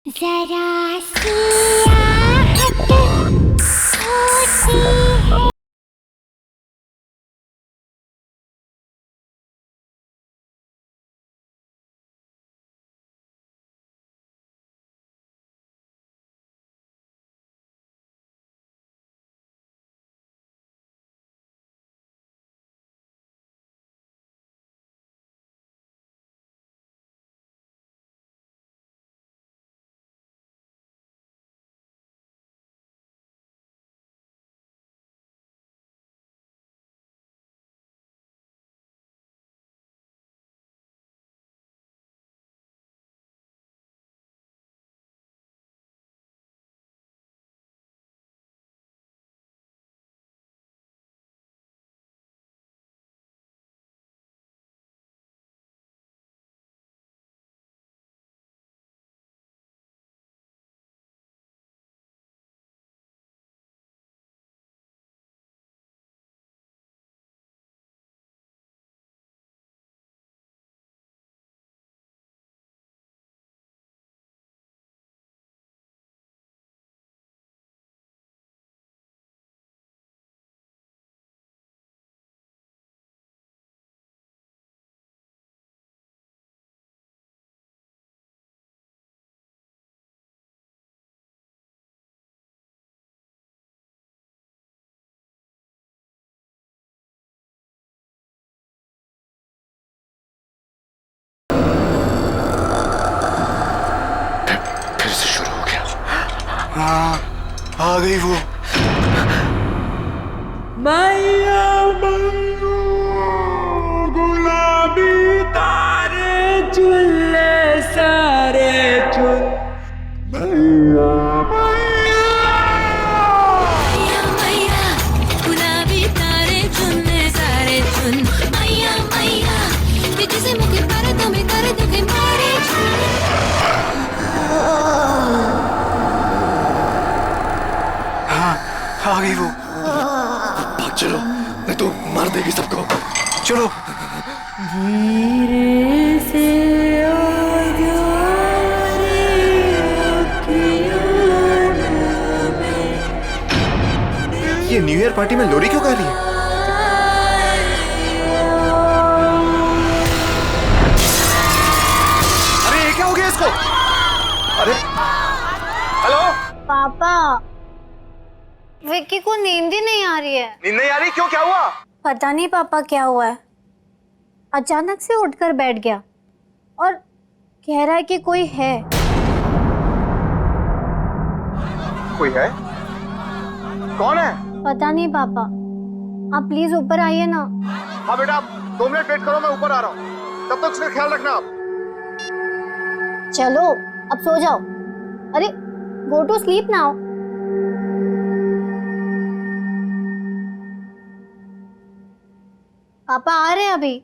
जरा सी आहट होती है। फिर से शुरू हो गया। हाँ, आ गई वो। मैया मैया गुलाबी तारे चुल्ले सारे चुन मैया मैया मैया मैया गुलाबी तारे चुनने सारे चुन मैया मैया कि जिसे मुझे पर तुम्हें कर दुखे मारे हाँ, आ गई वो। भाग चलो, नहीं तो मार देगी सबको। चलो। धीरे से आजा ये न्यू ईयर पार्टी में लोरी क्यों गा रही है? अरे ये क्या हो गया इसको? अरे हेलो, पापा, विक्की को नींद ही नहीं आ रही है। नींद नहीं आ रही? क्यों, क्या हुआ? पता नहीं पापा क्या हुआ है, अचानक से उठकर बैठ गया और कह रहा है कि कोई है। कोई है? कौन है? पता नहीं पापा, आप प्लीज ऊपर आइए ना। हाँ बेटा, आप 2 मिनट वेट करो, मैं ऊपर आ रहा हूँ। तब तक उसका ख्याल रखना आप। चलो अब सो जाओ। अरे गो टू स्लीप नाउ। पापा आ रहे हैं अभी।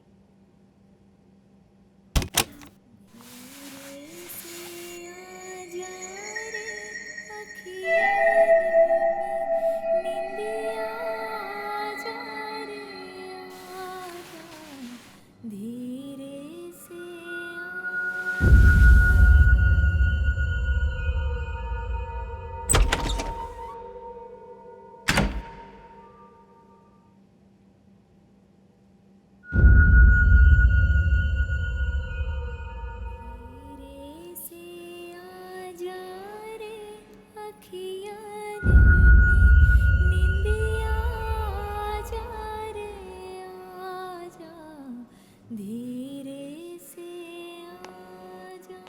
धीरे से आजा रे अखियाँ निंदिया आजा रे आजा धीरे से आजा।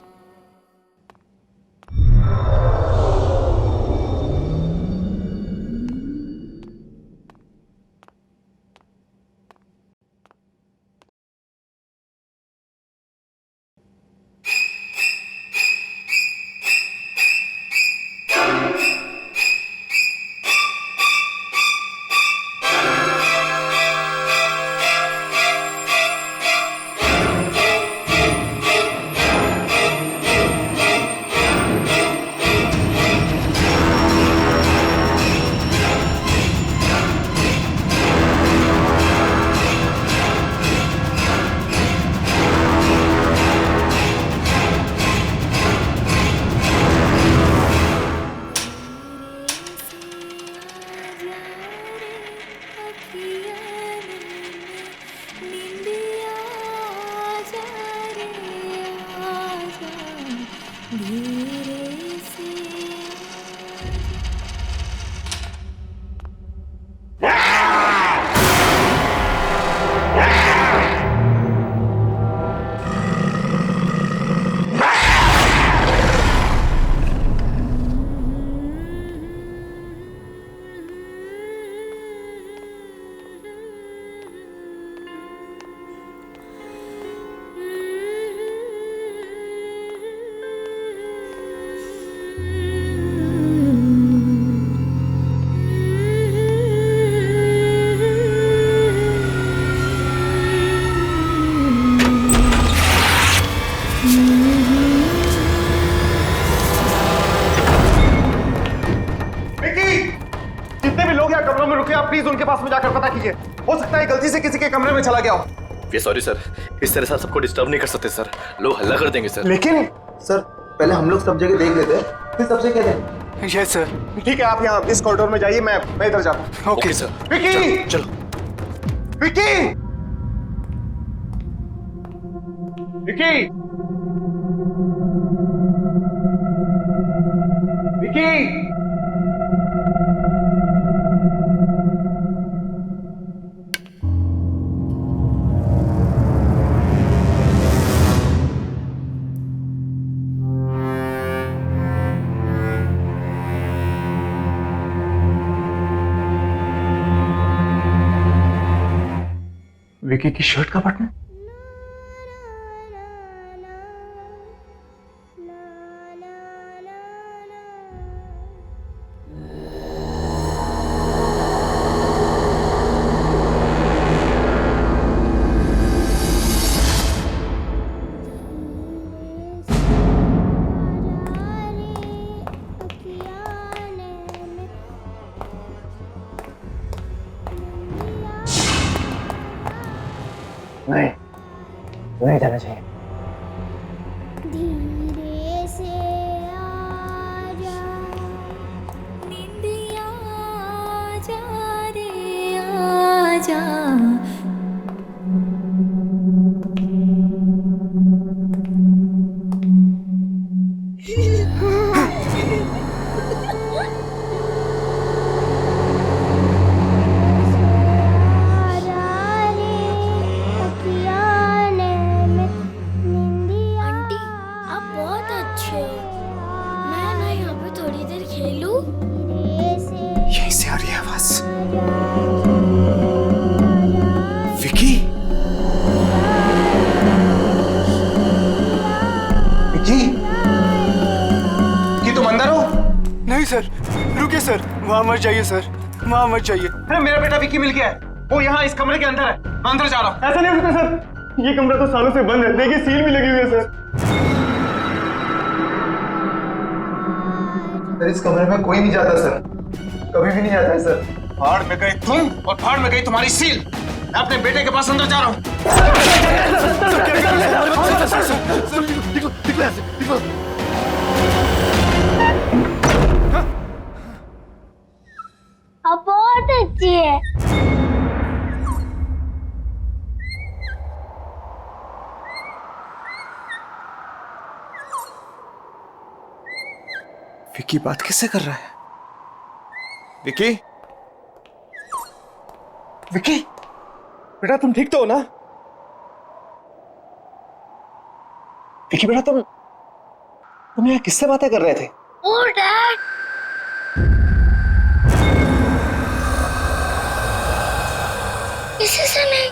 धीरे से जितने भी लोग यहाँ कमरों में रुके आप प्लीज उनके पास में जाकर पता कीजिए। हो सकता है गलती से किसी के कमरे में चला गया हो। वे सॉरी सर, इस तरह से आप सबको डिस्टर्ब नहीं कर सकते सर, लोग हल्ला कर देंगे सर। लेकिन सर पहले हम लोग सब जगह देख लेते हैं फिर सबसे कह दें। Yes sir. ठीक है, आप यहाँ इस कॉरिडोर में जाइए, मैं इधर जाता हूँ। Okay sir. विकी, चलो विकी, विकी, विकी। विकी की शर्ट का बटन। नहीं जाना चाहिए। धीरे से आजा, निंदिया आजा रे आजा। यहीं से आ रही है आवाज। विकी, विकी, तुम अंदर हो? नहीं सर, रुकिए सर, वहाँ मत जाइए सर, वहाँ मत जाइए। अरे मेरा बेटा विकी मिल गया है, वो यहाँ इस कमरे के अंदर है, मैं अंदर जा रहा हूँ। ऐसा नहीं हो सकता सर, ये कमरा तो सालों से बंद है, देखिए सील भी लगी हुई है सर। इस कमरे में कोई नहीं जाता सर, कभी भी नहीं आता है सर। भाड़ में गए तुम और भाड़ में गई तुम्हारी सील। मैं अपने बेटे के पास अंदर जा रहा हूँ। अब बहुत अच्छी है। विकी बात किससे कर रहा है? विकी, विकी, बेटा तुम ठीक तो हो ना? विकी बेटा तुम यहाँ किससे बातें कर रहे थे? ओ डैड, किसी से नहीं।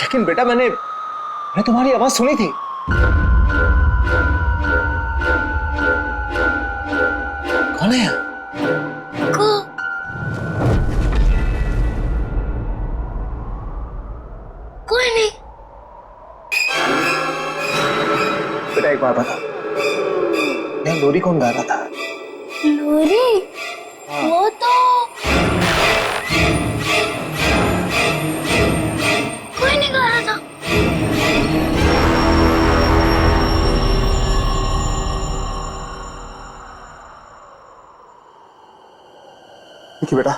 लेकिन बेटा मैंने तुम्हारी आवाज सुनी थी। कौन है यहाँ? कोई नहीं। बेटा एक बात बता, यहाँ लोरी कौन गा रहा था? लोरी? वो तो कोई नहीं गा रहा था। विकी बेटा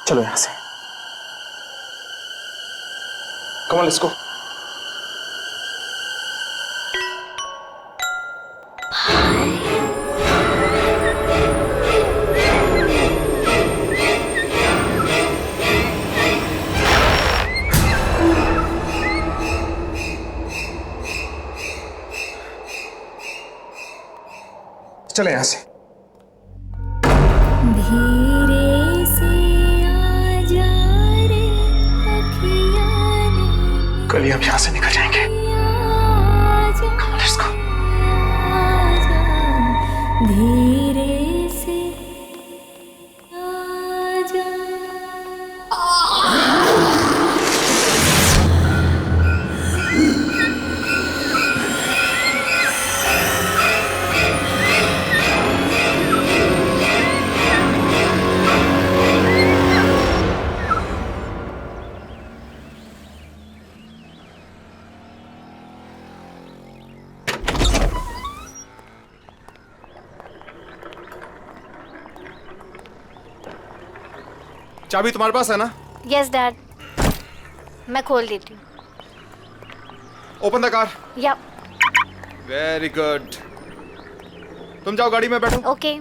चलो यहां से, कम ऑन लेट्स गो। चले यहाँ से। धीरे से आजा रे अखियाँ ने कल हम यहाँ से निकल जाएंगे। आजा, Come on, let's go. आजा, धीरे से आजा। चाबी तुम्हारे पास है ना? यस डैड, मैं खोल देती हूँ। Open the car. या वेरी गुड। तुम जाओ गाड़ी में बैठो। ओके।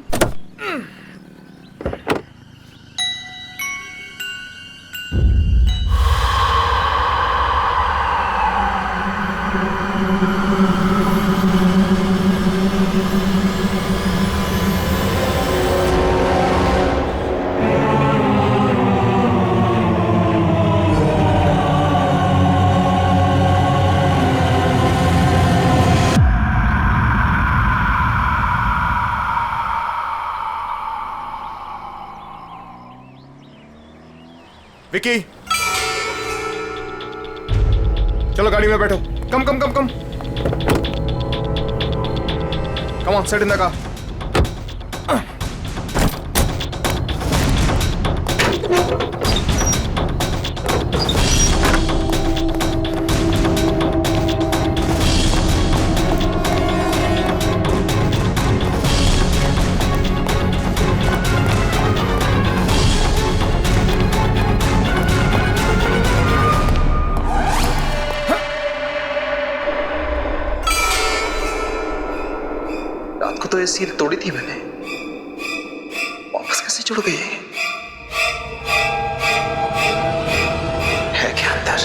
विकी, चलो गाड़ी में बैठो। Come come come come come on, sit in the car. रात को तो ये सील तोड़ी थी मैंने, वापस कैसे जुड़ गई है क्या अंदर?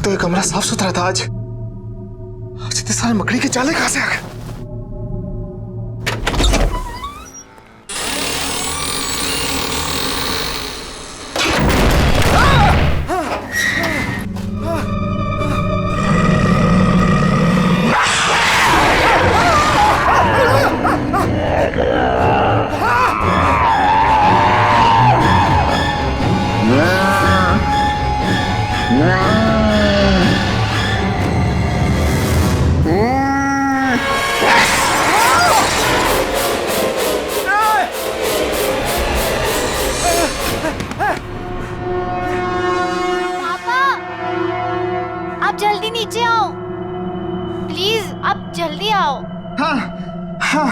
तो ये कमरा साफ सुथरा था, आज इतने सारे मकड़ी के जाले कहां से आ गए? जल्दी नीचे आओ प्लीज, आप जल्दी आओ। हाँ हाँ।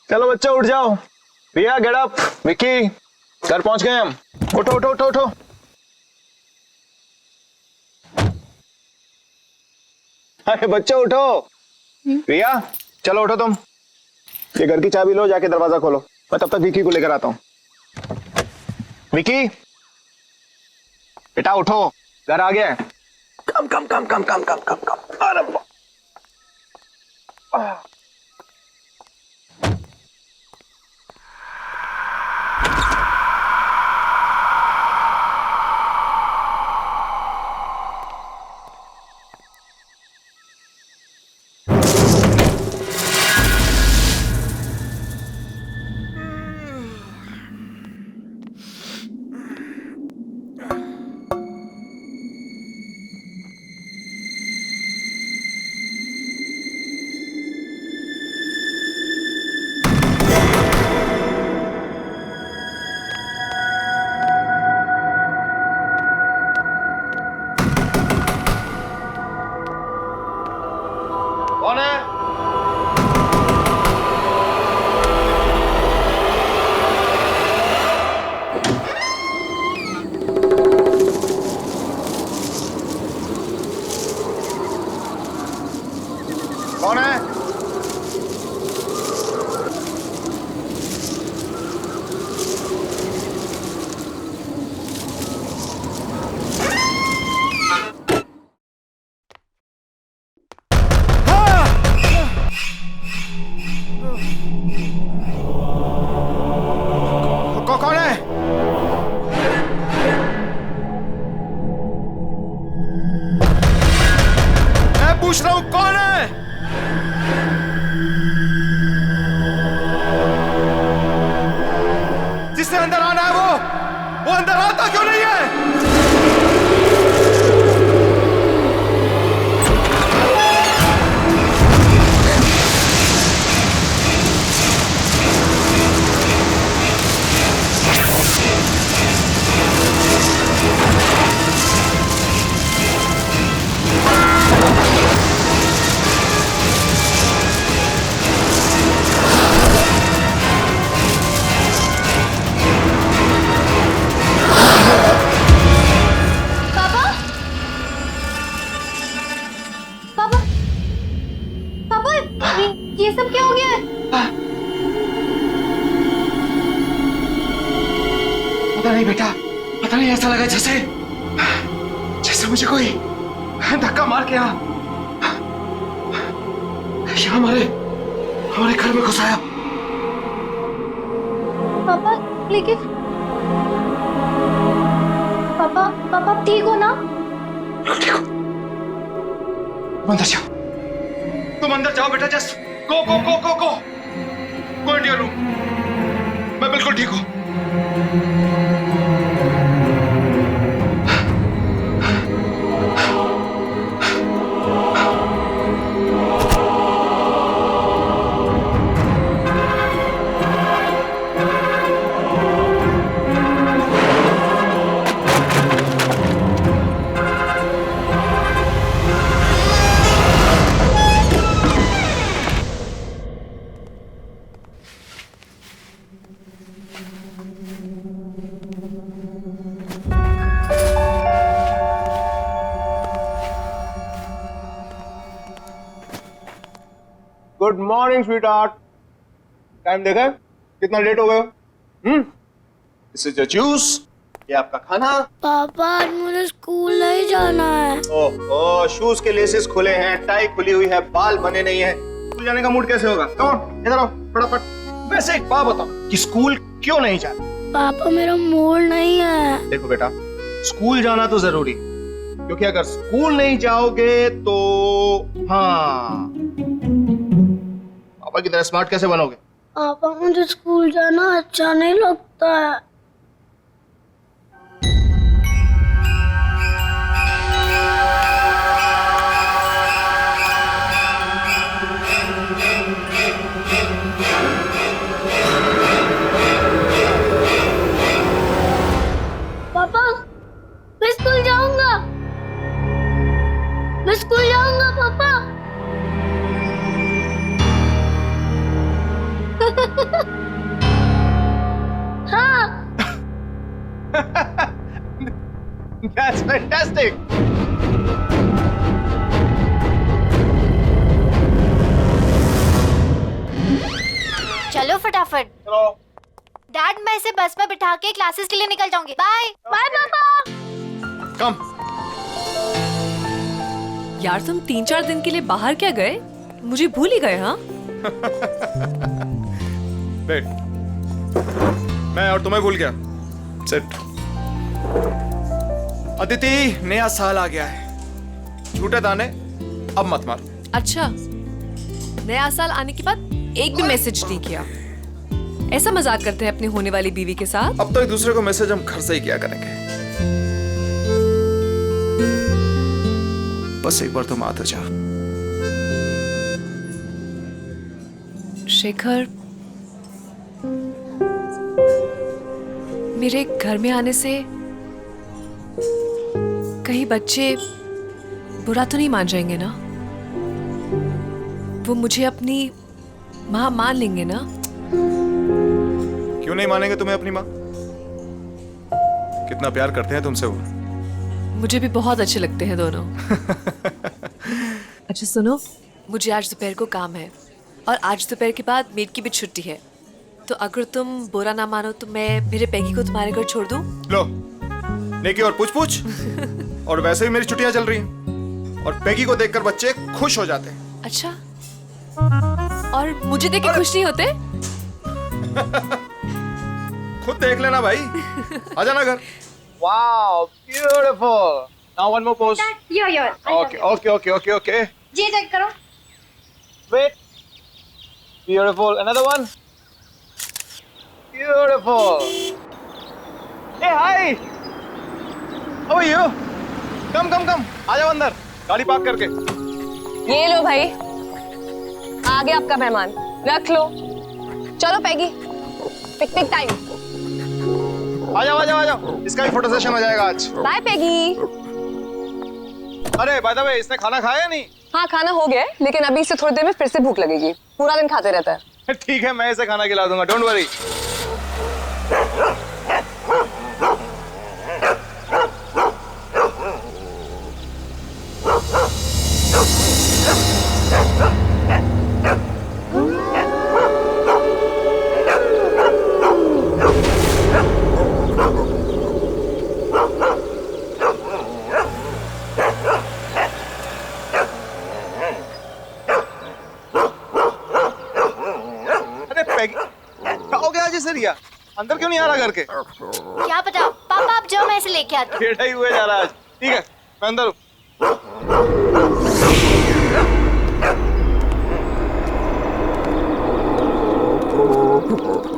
चलो बच्चा उठ जाओ। रिया गेट अप। विक्की घर पहुंच गए हम। उठो उठो उठो उठो। अरे बच्चा उठो। रिया चलो उठो तुम। ये घर की चाबी लो, जाके दरवाजा खोलो। मैं तब तक विक्की को लेकर आता हूँ। विक्की बेटा उठो, घर आ गया। कम come come come come come come कम। अरे ये सब क्या हो गया है? पता नहीं बेटा, पता नहीं, ऐसा लगा जैसे जैसे मुझे कोई धक्का मार के यहाँ हमारे हमारे घर में घुसाया। पापा लेकिन पापा पापा आप ठीक हो ना? ठीक हो? तुम अंदर जाओ, तुम अंदर जाओ बेटा, just go go go go go go in your room. मैं बिल्कुल ठीक हूँ। Good morning sweetheart. टाइम देखा है? कितना लेट हो गए? दिस इज योर जूस, ये आपका खाना। पापा आज मुझे स्कूल नहीं जाना है। ओह, शूज के लेसेस खुले हैं, टाई खुली हुई है, बाल बने नहीं है, स्कूल जाने का मूड कैसे होगा? कम ऑन, इधर आओ फटाफट। वैसे एक बात बताओ कि स्कूल क्यों नहीं जाना? पापा मेरा मूड नहीं है। देखो बेटा, स्कूल जाना तो जरूरी, क्योंकि अगर स्कूल नहीं जाओगे तो हाँ, पापा की तरह स्मार्ट कैसे बनोगे? पापा मुझे स्कूल जाना अच्छा नहीं लगता है। पापा मैं स्कूल जाऊंगा, मैं स्कूल जाऊंगा पापा। हाँ। That's fantastic. चलो फटाफट। चलो। डैड मैं इसे बस में बिठा के क्लासेस के लिए निकल जाऊंगी। बाय बाय पापा। कम। यार तुम 3-4 दिन के लिए बाहर क्या गए? मुझे भूल ही गए। हाँ बैठ। मैं और तुम्हें भूल गया। सिट। अदिति, नया साल आ गया है, झूठे दाने अब मत मार। अच्छा, नया साल आने के बाद एक भी मैसेज नहीं किया। ऐसा मजाक करते हैं अपनी होने वाली बीवी के साथ? अब तो एक दूसरे को मैसेज हम घर से ही किया करेंगे। बस एक बार तुम आ तो जा। शेखर, मेरे घर में आने से कहीं बच्चे बुरा तो नहीं मान जाएंगे ना? वो मुझे अपनी माँ मान लेंगे ना? क्यों नहीं मानेंगे तुम्हें अपनी माँ? कितना प्यार करते हैं तुमसे वो। मुझे भी बहुत अच्छे लगते हैं दोनों। अच्छा सुनो, मुझे आज दोपहर को काम है और आज दोपहर के बाद मेड की भी छुट्टी है, तो अगर तुम बुरा ना मानो तो मैं मेरे पैगी को तुम्हारे घर छोड़ दूं? लो, नेकी और पूछ और वैसे भी मेरी छुट्टियां चल रही हैं और पैगी को देखकर बच्चे खुश हो जाते हैं। अच्छा, और मुझे देख के खुश नहीं होते? खुद देख लेना भाई। आजा ना घर। Wow, beautiful. Now one more pose. Okay. जी चेक करो। Wait. Beautiful. Another one. Beautiful. Hey hi. How are you? Come. आ जाओ अंदर, गाड़ी पार्क करके। ये लो भाई, आ गया आपका मेहमान, रख लो। चलो पैगी, पिकनिक टाइम। आ जाओ। इसका भी फोटो सेशन हो जाएगा आज। बाय पैगी। अरे बाय द वे, इसने खाना खाया नहीं? हाँ खाना हो गया है, लेकिन अभी से थोड़ी देर में फिर से भूख लगेगी। पूरा दिन खाते रहता है। ठीक है, मैं इसे खाना खिला दूंगा, डोंट वरी। आज इसे रिया अंदर क्यों नहीं आ रहा घर के? क्या पता, पापा आप जाओ, मैं इसे लेके आती हूँ। टेढ़ा ही हुए जा रहा है आज। ठीक है मैं अंदर हूँ।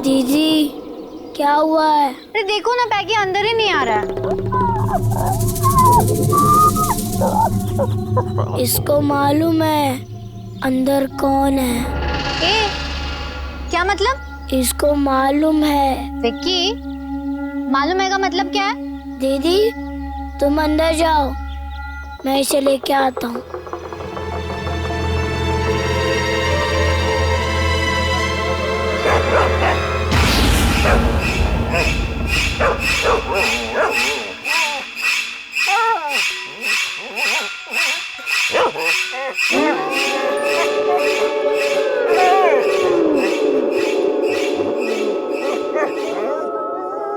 दीदी क्या हुआ है? अरे देखो ना, पैगी अंदर ही नहीं आ रहा है। इसको मालूम है अंदर कौन है? ए, क्या मतलब? इसको मालूम है। विक्की, मालूम है का मतलब क्या है? दीदी तुम अंदर जाओ, मैं इसे लेके आता हूँ।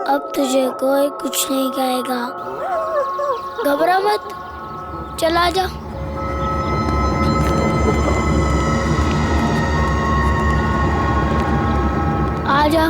अब तुझे कोई कुछ नहीं कहेगा, घबरा मत, चला जा। आ जा।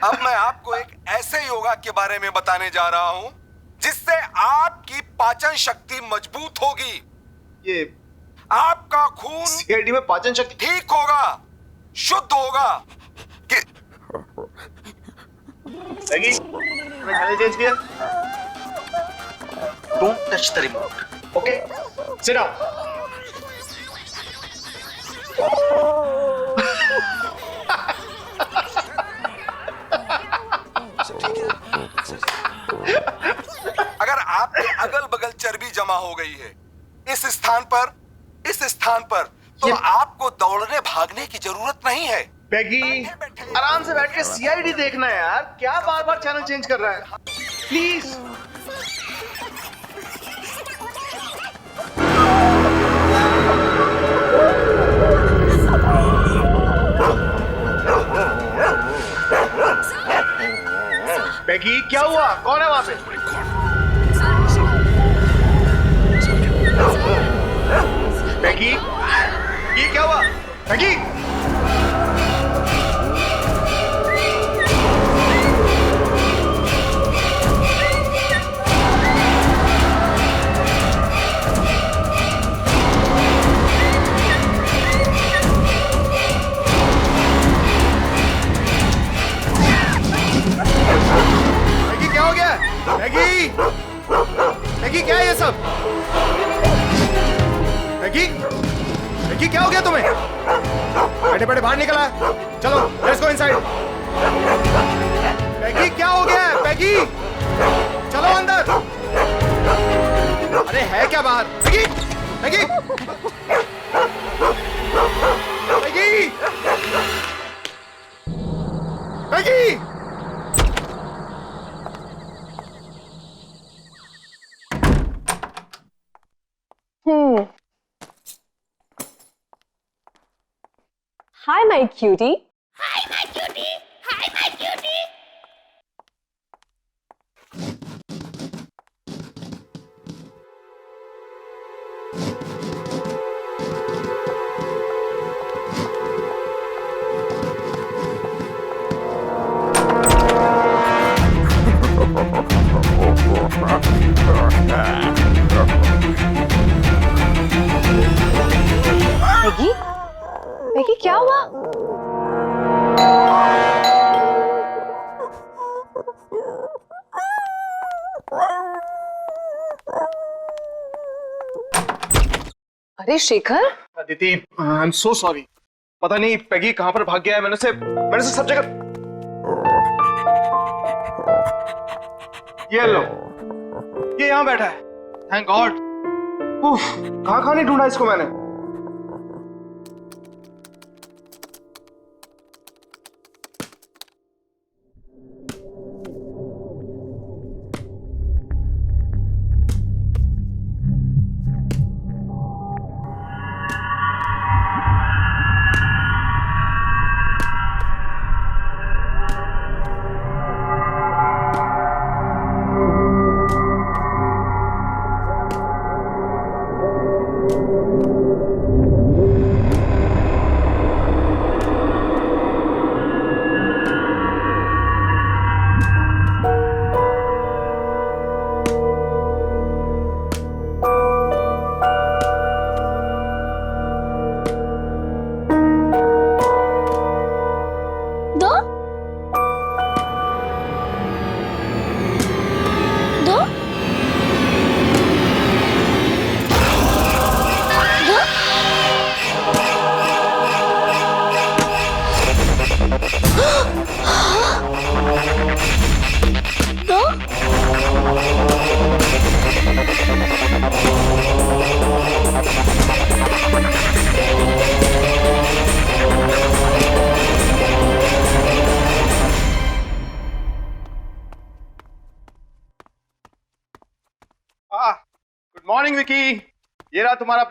अब मैं आपको एक ऐसे योगा के बारे में बताने जा रहा हूं जिससे आपकी पाचन शक्ति मजबूत होगी। ये आपका खून सीआईडी में पाचन शक्ति ठीक होगा, शुद्ध होगा। मैगी मैं चैनल चेंज किया। Don't touch the remote. Okay sit down. अगर आपके अगल बगल चर्बी जमा हो गई है इस स्थान पर तो आपको दौड़ने भागने की जरूरत नहीं है। पैगी आराम से बैठ के सीआईडी देखना है यार, क्या बार बार चैनल चेंज कर रहा है? प्लीज। पैगी क्या हुआ? कौन है वहां पे? पैगी ये क्या हुआ? पैगी क्या हो गया? मैगी मैगी क्या है ये सब? मैगी मैगी क्या हो गया तुम्हें? बैठे बैठे बाहर निकला। चलो लेट्स गो इनसाइड। मैगी क्या हो गया? मैगी चलो अंदर। अरे है क्या बाहर? Maggi Maggi Maggi Maggi Hi, my cutie. Maggi, Maggi क्या हुआ? अरे Shekhar, Aditi I am so sorry. पता नहीं पैगी कहां पर भाग गया है। मैंने उसे सब जगह। ये लो, ये यहां बैठा है। Thank God. कहां नहीं ढूंढा इसको मैंने। दो दो दो दो गुड मॉर्निंग विकी, ये रहा तुम्हारा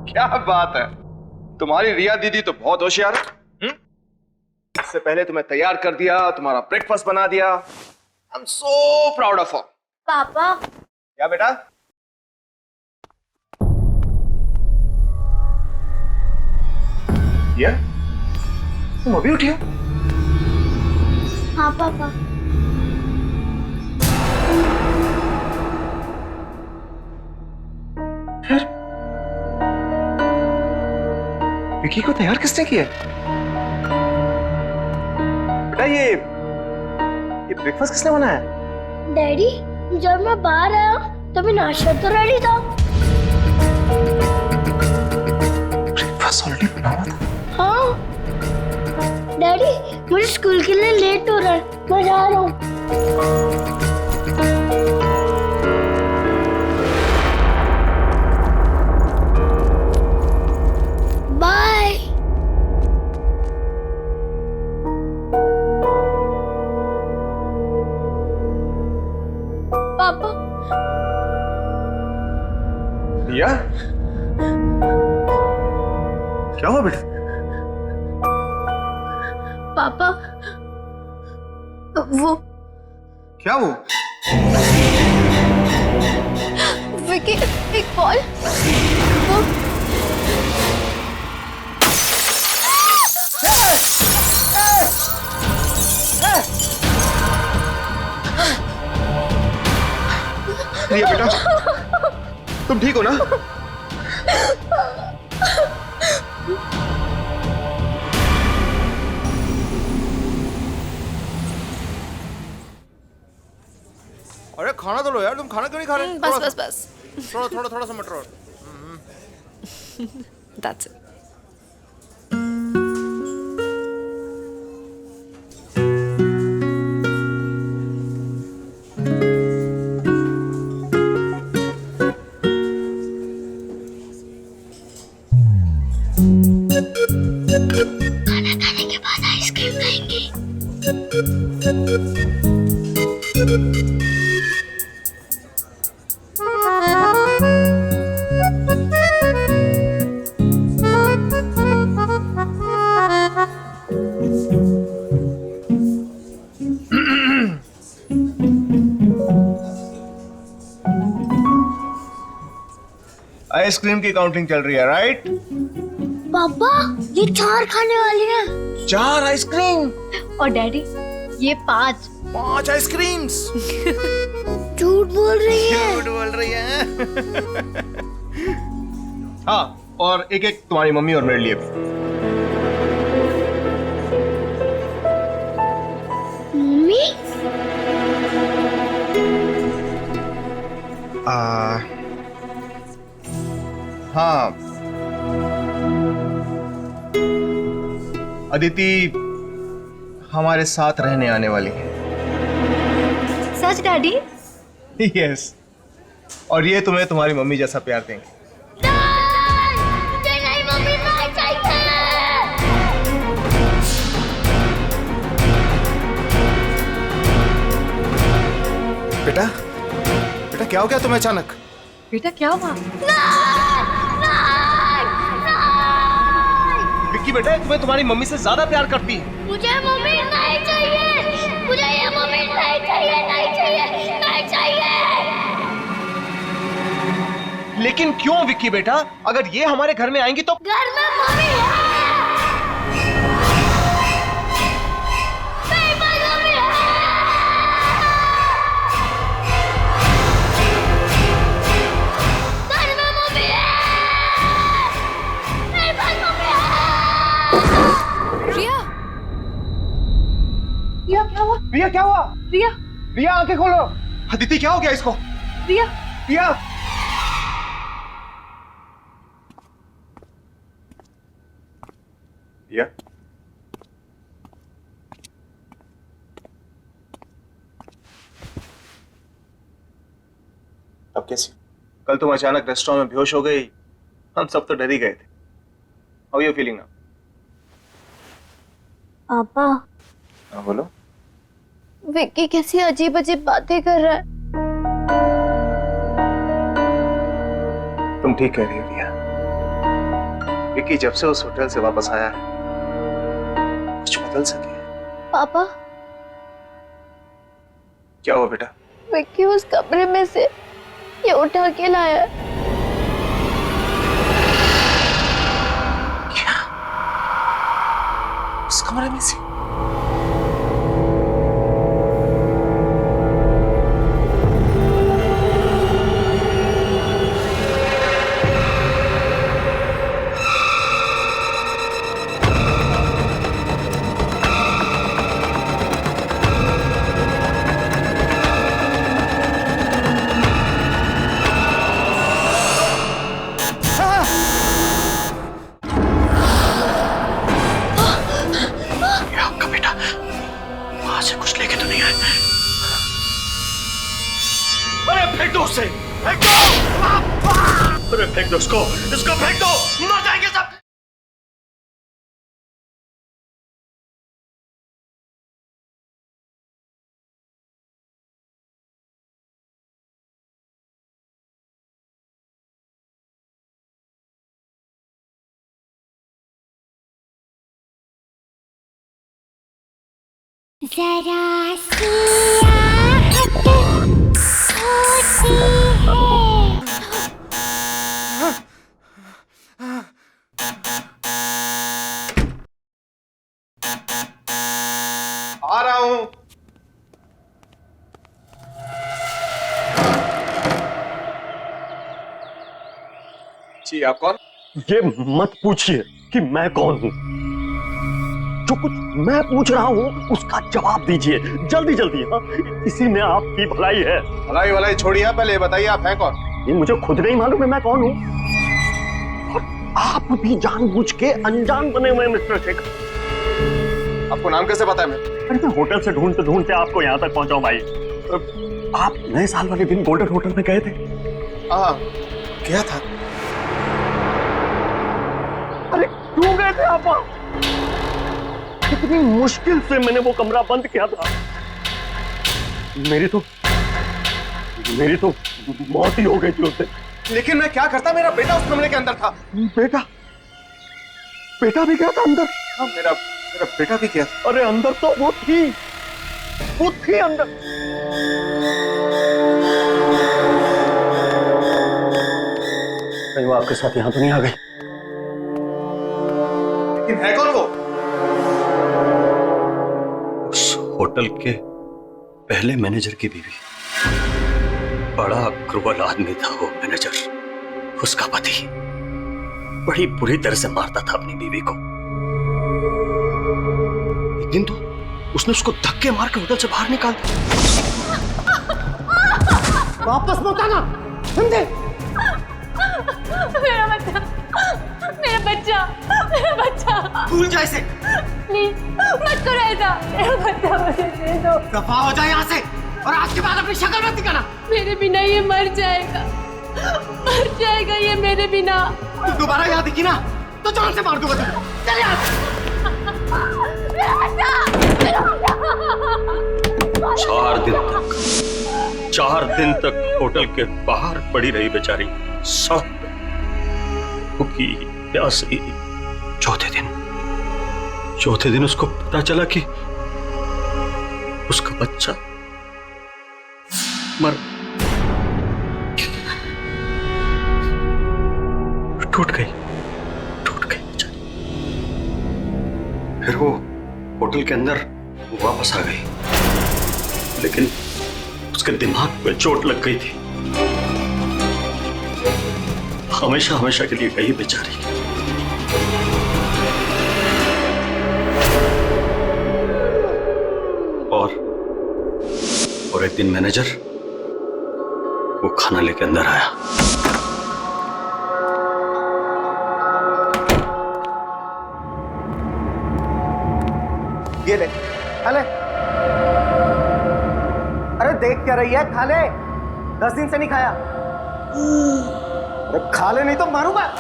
क्या बात है, तुम्हारी रिया दीदी तो बहुत होशियार है। इससे पहले तुम्हें तैयार कर दिया, तुम्हारा ब्रेकफास्ट बना दिया। I am so proud of her. पापा क्या बेटा? ये तुम अभी उठी हो? हाँ पापा। फिर विकी को तैयार किसने किया? बेटा ये ब्रेकफास्ट किसने बनाया? डैडी, जब मैं बाहर आया तभी नाश्ता तो रेडी था। ब्रेकफास्ट ऑलरेडी बना हुआ था। हाँ डैडी, मुझे स्कूल के लिए लेट हो रहा है, मैं जा रहा हूँ। बाय। पापा। रिया, क्या हुआ बेटा? पापा वो क्या वो? विकी एक कॉल। वो रिया बेटा, तुम ठीक हो ना? अरे खाना तो लो यार, तुम खाना क्यों नहीं खा रहे? बस बस बस। थोड़ा सा मटर और। That's it. खाना खाने के बाद आइसक्रीम खाएंगे। आइसक्रीम की काउंटिंग चल रही है, राइट? पापा, ये 4 खाने वाली है। 4 आइसक्रीम और डैडी ये 5। 5 आइसक्रीम्स। झूठ बोल रही है। झूठ बोल रही है। हाँ, और एक एक तुम्हारी मम्मी और मेरे लिए भी। मम्मी? हाँ, अदिति हमारे साथ रहने आने वाली है। सच डैडी? यस, और ये तुम्हें तुम्हारी मम्मी जैसा प्यार देंगे। मुझे नहीं मम्मी, नहीं चाहिए। बेटा, बेटा क्या हो गया तुम्हें अचानक? बेटा क्या हुआ? विक्की बेटा, तुम्हें तुम्हारी मम्मी से ज्यादा प्यार करती है। मुझे मम्मी नहीं चाहिए। मुझे ये मम्मी नहीं चाहिए। लेकिन क्यों विक्की बेटा? अगर ये हमारे घर में आएंगी तो घर में मम्मी है। मेरे पास मम्मी है। घर में मम्मी है। मेरे पास मम्मी है। रिया, रिया क्या हुआ? रिया क्या हुआ? रिया, रिया आंखें खोलो। अदिति क्या हो गया इसको? रिया, रिया रिया अब कैसी? कल तुम अचानक रेस्टोरेंट में बेहोश हो गई, हम सब तो डर ही गए थे। How you feeling now? पापा, हाँ बोलो। विक्की कैसी अजीब अजीब बातें कर रहा है। तुम ठीक कह रही हो रिया। विक्की जब से उस होटल से वापस आया है कुछ बदल सके। पापा, क्या हुआ बेटा? विक्की उस कमरे में से ये उठा के लाया है। क्या? उस कमरे में से? फेंक दो इसको फेंक दो, मर जाएंगे सब। जरा सी आहट होती है। आ रहा हूं। जी आप कौन? ये मत पूछिए कि मैं कौन हूं। जो कुछ मैं पूछ रहा हूं उसका जवाब दीजिए जल्दी जल्दी। हाँ, इसी में आपकी भलाई है। भलाई भलाई छोड़िए, पहले बताइए आप हैं कौन? ये मुझे खुद नहीं मालूम है मैं कौन हूं। और आप भी जानबूझ के अनजान बने हुए मिस्टर शेखर। आपको नाम कैसे पता है? अरे मैं होटल से ढूंढते ढूंढते आपको यहाँ तक पहुंचाऊं भाई। आप नए साल वाले दिन गोल्डन होटल में गए थे? हाँ गया था। अरे क्यों गए थे आप वहां? कितनी मुश्किल से मैंने वो कमरा बंद किया था। मेरी तो मौत ही हो गई थी उससे। लेकिन मैं क्या करता? मेरा बेटा उस कमरे के अंदर था। बेटा भी गया था अंदर? हाँ, मेरा बेटा भी गया था। अरे अंदर तो वो थी अंदर। कहीं वो आपके साथ यहां तो नहीं आ गई? लेकिन है कौन वो? उस होटल के पहले मैनेजर की बीवी। बड़ा क्रूर आदमी था वो मैनेजर। उसका पति बड़ी बुरी तरह से मारता था अपनी बीवी को। एक दिन तो उसने उसको धक्के मार के होटल से बाहर निकाल दिया। वापस मत आना, समझे? मेरा बच्चा भूल जा इसे। प्लीज मत करो ऐसा। मेरा बच्चा मुझे दे दो। दफा हो जाए यहाँ से और आज के बाद अपनी शक्ल मत दिखाना। मेरे बिना ये मर जाएगा ये मेरे बिना। तू दोबारा यहाँ दिखी ना तो जान से मार दूंगा तुझे। चल यहाँ से। 4 दिन तक होटल के बाहर पड़ी रही बेचारी, सड़क पे भूखी प्यासी। चौथे दिन उसको पता चला कि उसका बच्चा मर। टूट गई बेचारी। फिर वो होटल के अंदर वापस आ गई, लेकिन उसके दिमाग में चोट लग गई थी। हमेशा हमेशा के लिए गई बेचारी। और एक दिन मैनेजर वो खाना लेके अंदर आया। ये ले, खा ले। अरे देख क्या रही है, खा ले। 10 दिन से नहीं खाया। अरे खा ले नहीं तो मारूंगा।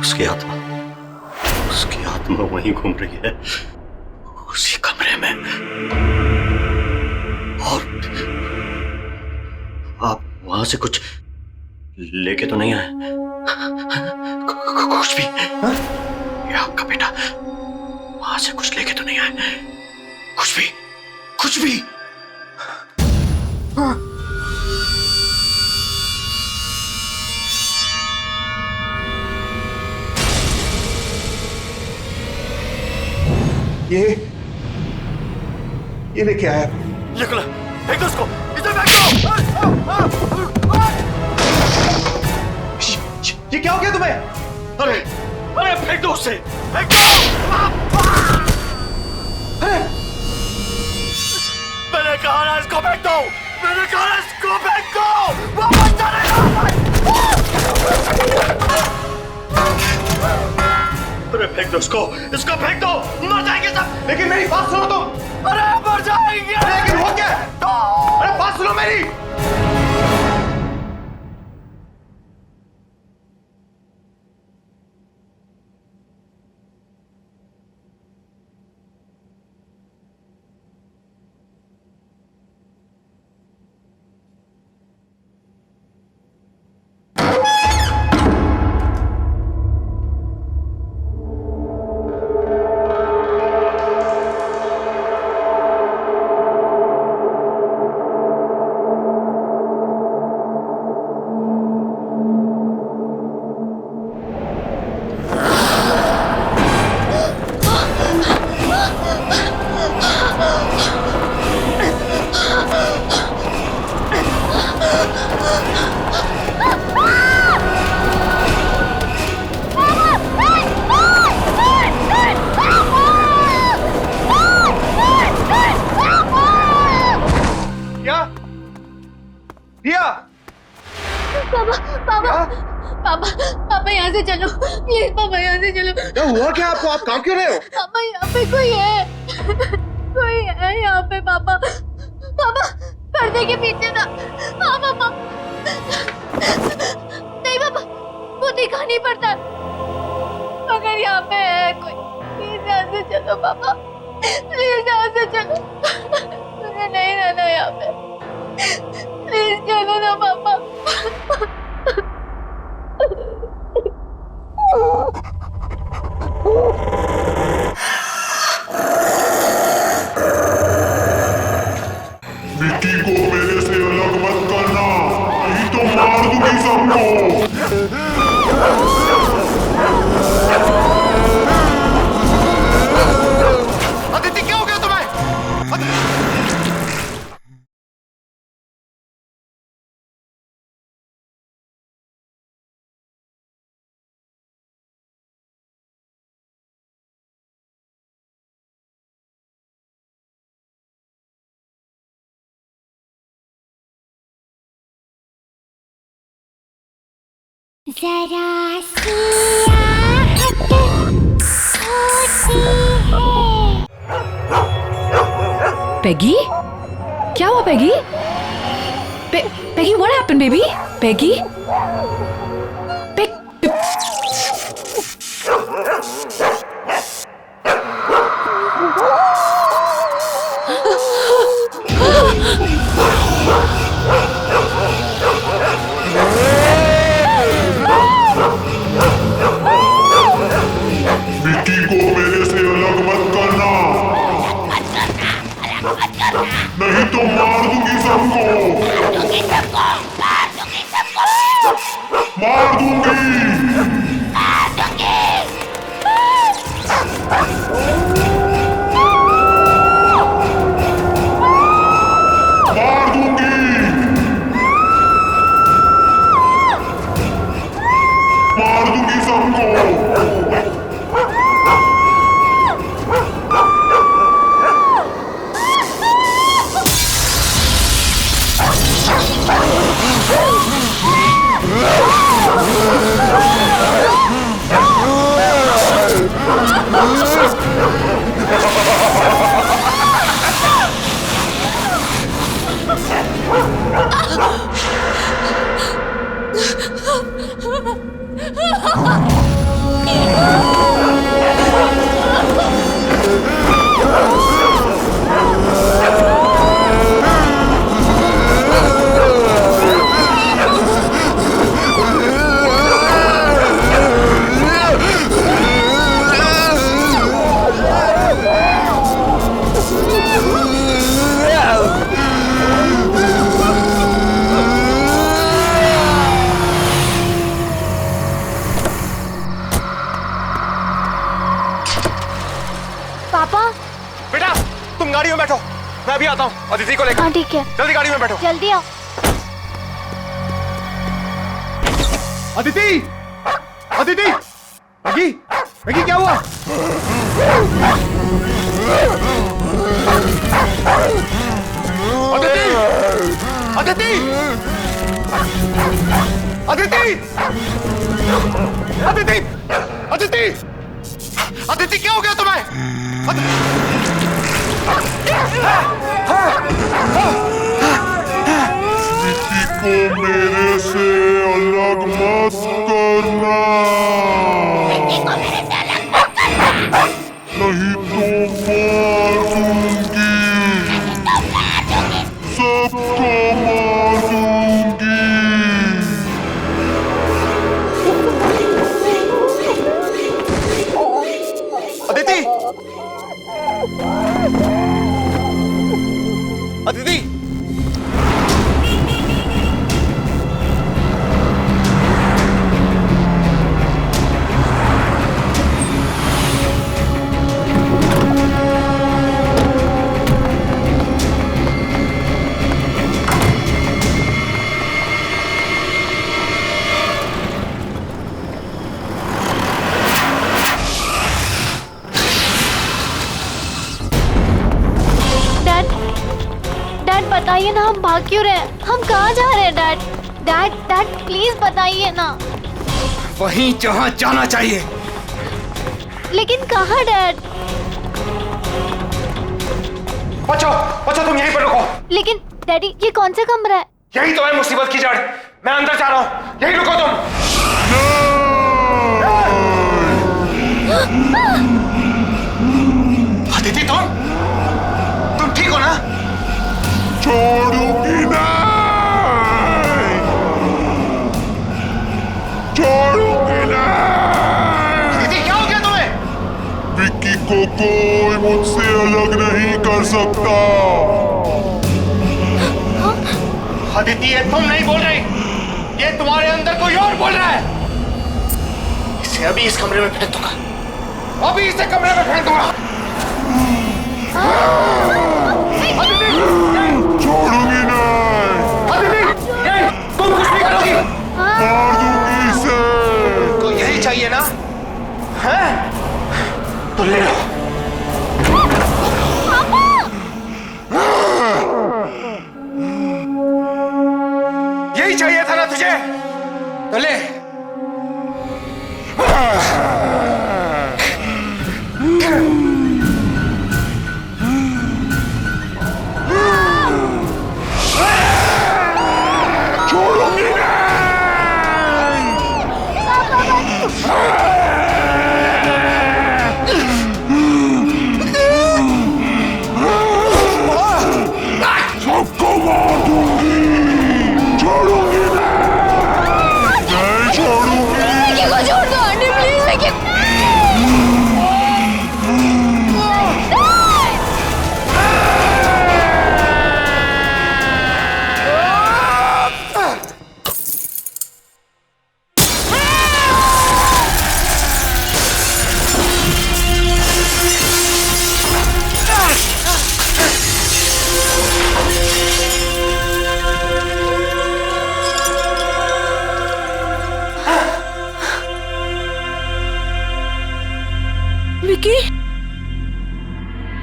उसकी आत्मा वहीं घूम रही है, उसी कमरे में। और आप वहां से कुछ लेके तो नहीं आए? कुछ भी? ये आपका बेटा वहां से कुछ लेके तो नहीं आए? कुछ भी? कुछ भी? हाँ। ये लेके आया। ये खुला, फेंक दो उसको, इसे फेंक दो। ये क्या हो गया तुम्हें? अरे फेंक दो उसे, फेंक दो। अरे मैंने कहा ना इसको फेंक दो, मैंने कहा ना इसको फेंक दो। वापस चलेगा। अरे फेंक दो इसको फेंक दो, मर जाएंगे सब। लेकिन मेरी बात सुनो तुम। अरे मर जाएंगे। लेकिन हो क्या? अरे बात सुनो मेरी। पापा यहाँ से चलो प्लीज, पापा यहाँ से चलो। क्या हुआ क्या आपको? आप काम क्यों रहे हो? पापा यहाँ पे कोई है यहाँ पे। पापा पर्दे के पीछे था। हाँ पापा। नहीं पापा, वो दिखा नहीं पड़ता, मगर यहाँ पे है कोई। प्लीज यहाँ से चलो पापा, प्लीज यहाँ से चलो। मुझे नहीं रहना यहाँ पे, प्लीज चलो ना पापा। मिट्टी को मेरे से अलग मत करना, नहीं तो मार दूंगी सबको। अदिति क्या हो गया तुम्हें? जरा सी आहट होती है। पेगी, क्या हुआ Peggy? Peggy, what happened baby? Peggy? नहीं तो मार दूंगी सबको। मार दूंगी। मार दूंगी सबको। पापा, बेटा तुम गाड़ी में बैठो, मैं अभी आता हूँ अदिति को लेकर। हाँ ठीक है, जल्दी गाड़ी में बैठो। जल्दी आओ। अदिति, अदिति, मैगी, मैगी क्या हुआ? अदिति, अदिति, अदिति, अदिति, अदिति, अदिति क्या हो गया तुम्हें? किसी को मेरे से अलग मत करना, नहीं तो मार दूंगी, सबको मार दूंगी। अदिति, अदिति, बताइए ना, हम भाग क्यों रहे हैं? हम कहाँ जा रहे हैं डैड? डैड, डैड प्लीज बताइए ना। वहीं जहाँ जाना चाहिए। लेकिन कहाँ डैड? बचो, बचो तुम यहीं पर रुको। लेकिन डैडी ये कौन सा कमरा है? यही तो है मुसीबत की जड़। मैं अंदर जा रहा हूँ, यहीं रुको तुम। अदिति तुम ठीक हो ना? छोड़ूंगी नहीं, छोड़ूंगी नहीं। अदिति क्या हो गया तुम्हें? विक्की को कोई मुझसे अलग नहीं कर सकता। अदिति ये तुम नहीं बोल रही, ये तुम्हारे अंदर कोई और बोल रहा है। इसे अभी इस कमरे में फेंक दूंगा, अभी इसे कमरे में फेंक दूंगा। छोड़ूंगी नहीं। अदिति, तुम कुछ नहीं करोगी। मार दूंगी इसे। तो यही चाहिए ना? हैं? तो ले लो। यही चाहिए था ना तुझे? तो ले। छोड़ूंगी नहीं।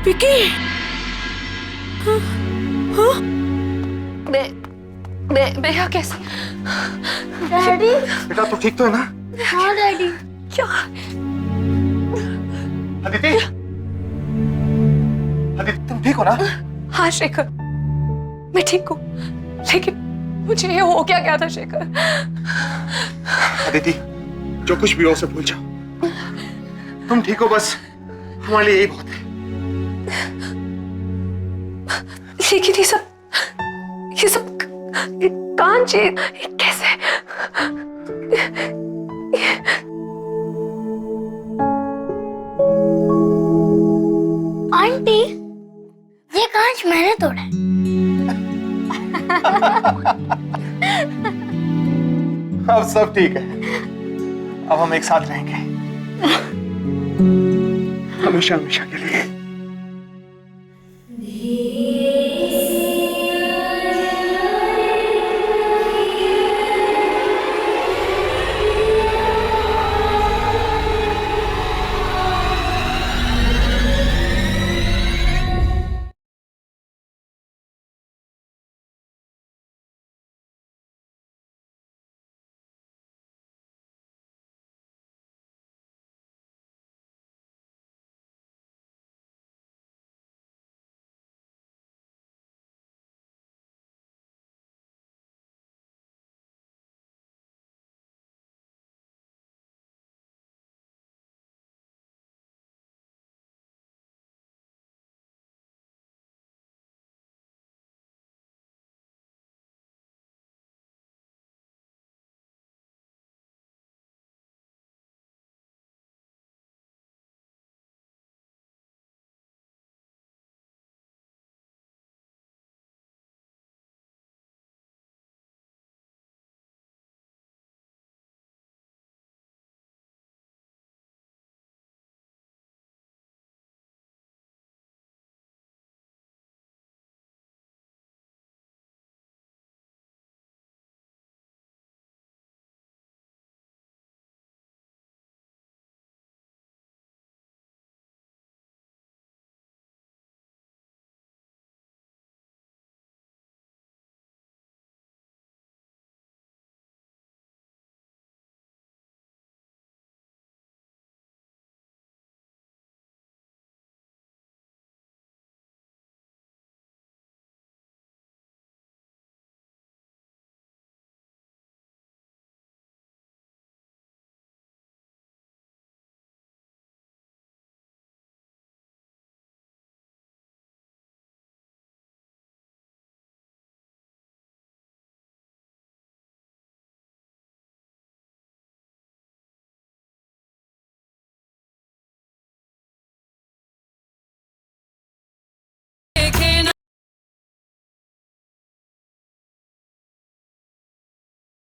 विकी, मैं यहाँ कैसे? डैडी। बेटा तू ठीक तो है ना? हाँ डैडी। क्या? अदिति, अदिति तुम ठीक हो ना? हाँ शेखर, मैं ठीक हूँ, लेकिन मुझे ये हो क्या गया था शेखर? अदिति, जो कुछ भी हो उसे भूल जाओ। तुम ठीक हो, बस हमारे लिए यही बहुत है। लेकिन ये सब कांच, ये कैसे? आंटी, ये कांच मैंने तोड़ा है। अब सब ठीक है। अब हम एक साथ रहेंगे, हमेशा हमेशा के लिए।